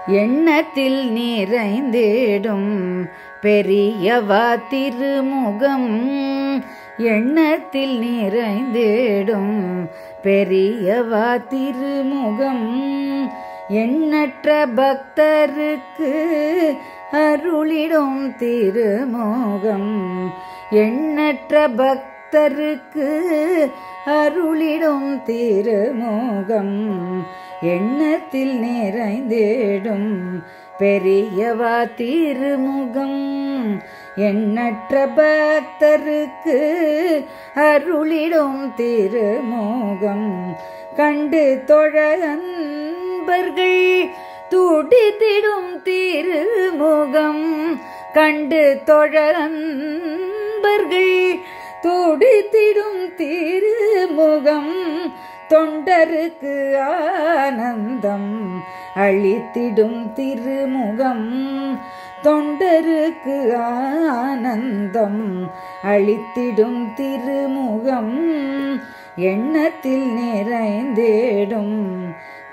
எண்ணத்தில் நிறைந்திடும் பெரியவா திருமுகம். எண்ணத்தில் நிறைந்திடும் பெரியவா திருமுகம். எண்ணற்ற பக்தருக்கு அருளிடும் திருமுகம். எண்ணற்ற பக்தருக்கு அருளிடும் திருமுகம். எண்ணத்தில் நிறைந்திடும் பெரியவா திருமுகம். எண்ணற்ற பக்தருக்கு அருளிடும் திருமுகம். கண்டு தொழ அன்பர்கள் துடித்திடும் திருமுகம். கண்டு தொழ அன்பர்கள் துடித்திடும் திருமுகம். தொண்டருக்கு ஆனந்தம் அளித்திடும் திருமுகம். தொண்டருக்கு ஆனந்தம் அளித்திடும் திருமுகம். எண்ணத்தில் நிறைந்திடும்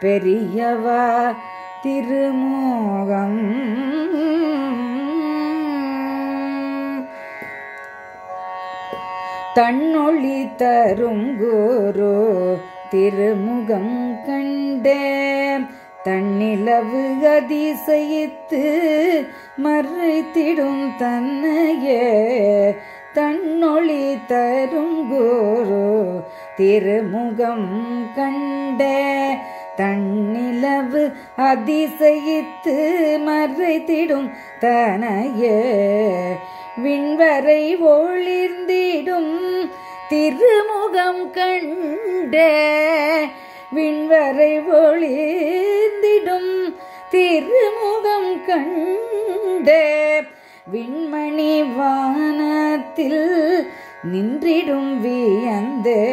பெரியவா திருமுகம். தன்னொளி தரும் குரு திருமுகம் கண்டே தன்னிலவு அதிசயித்து மறைத்திடும் தன்னையே. தன்னொளி தரும் குரு திருமுகம் கண்டே தன்னிலவு அதிசயித்து மறைத்திடும் தனையே. விண்வரை ஒளிர்ந்திடும் திருமுகம் கண்டே. விண்வரை ஒளிர்ந்திடும் திருமுகம் கண்டே. விண்மணி வானத்தில் நின்றிடும் வியந்தே.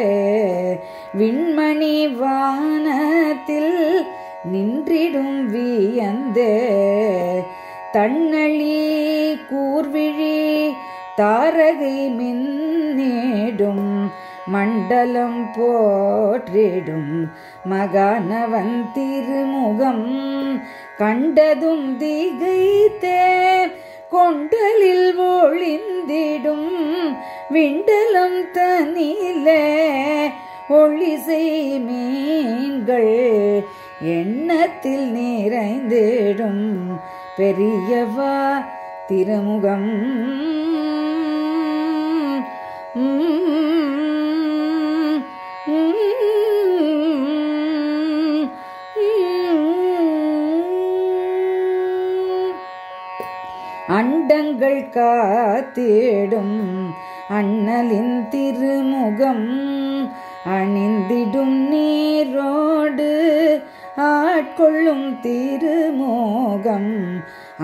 விண்மணி வானத்தில் நின்றிடும் வியந்தே. தன்னழி கூர்விழி தாரகை மின்னிடும் மண்டலம் போற்றிடும் மகானவன் திருமுகம். கண்டதும் திகைத்தே கொண்டலில் ஒளிந்திடும் விண்டலம் தனிலே ஒளிசை மீன்கள். எண்ணத்தில் நிறைந்திடும் பெரியவா திருமுகம். அண்டங்கள் காத்திடும் அண்ணலின் திருமுகம். அணிந்திடும் நீரோடு ஆட்கொள்ளும் திருமுகம்.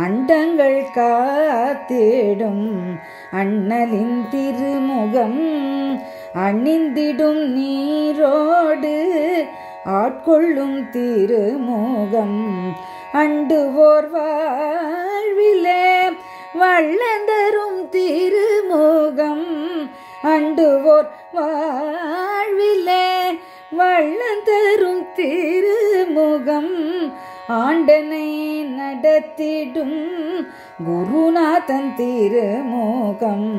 அண்டங்கள் காத்திடும் அண்ணலின் திருமுகம். அணிந்திடும் நீரோடு ஆட்கொள்ளும் திருமுகம். அண்டுவோர் வாழ்விலே வள்ளந்தரும் திருமுகம். அண்டுவோர் வாழ்விலே வள்ளந்தரும் திருமுகம். ஆண்டனை நடத்திடும் குருநாதன் திருமுகம்.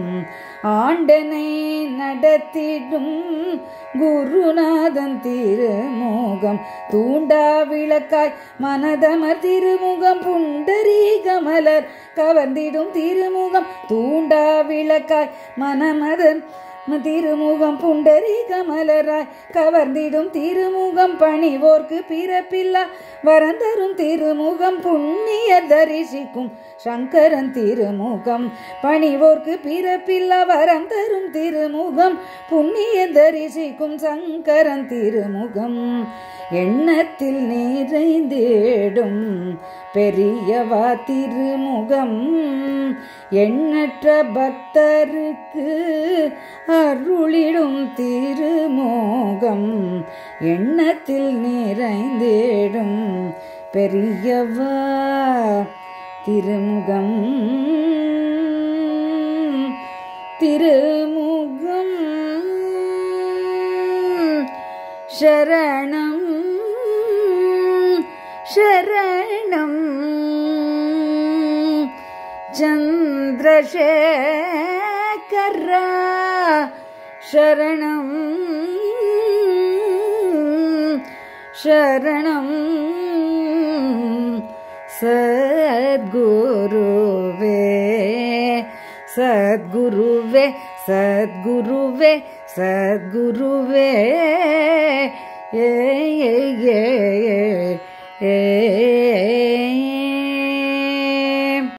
ஆண்டனை நடத்திடும் குருநாதன் திருமுகம். தூண்டா விளக்காய் மனதமர் திருமுகம். புண்டரீகமலர் கவர்ந்திடும் திருமுகம். தூண்டா விளக்காய் மனமதன் திருமுகம். புண்டரீகமலராய் கவர்ந்திடும் திருமுகம். பணிவோர்க்கு பிறப்பில்லா வரந்தரும் திருமுகம். புண்ணிய தரிசிக்கும் சங்கரன் திருமுகம். பணிவோர்க்கு பிறப்பில்லா வரந்தரும் திருமுகம். புண்ணிய தரிசிக்கும் சங்கரன் திருமுகம். எண்ணத்தில் நிறைந்திடும் பெரியவா திருமுகம். எண்ணற்ற பக்தருக்கு அருளிடும் திருமுகம். எண்ணத்தில் நிறைந்திடும் பெரியவா திருமுகம். திருமுகம் சரணம் शरणं चन्द्रशेखरा शरणं शरणं सद्गुरुवे सद्गुरुवे सद्गुरुवे सद्गुरुवे ए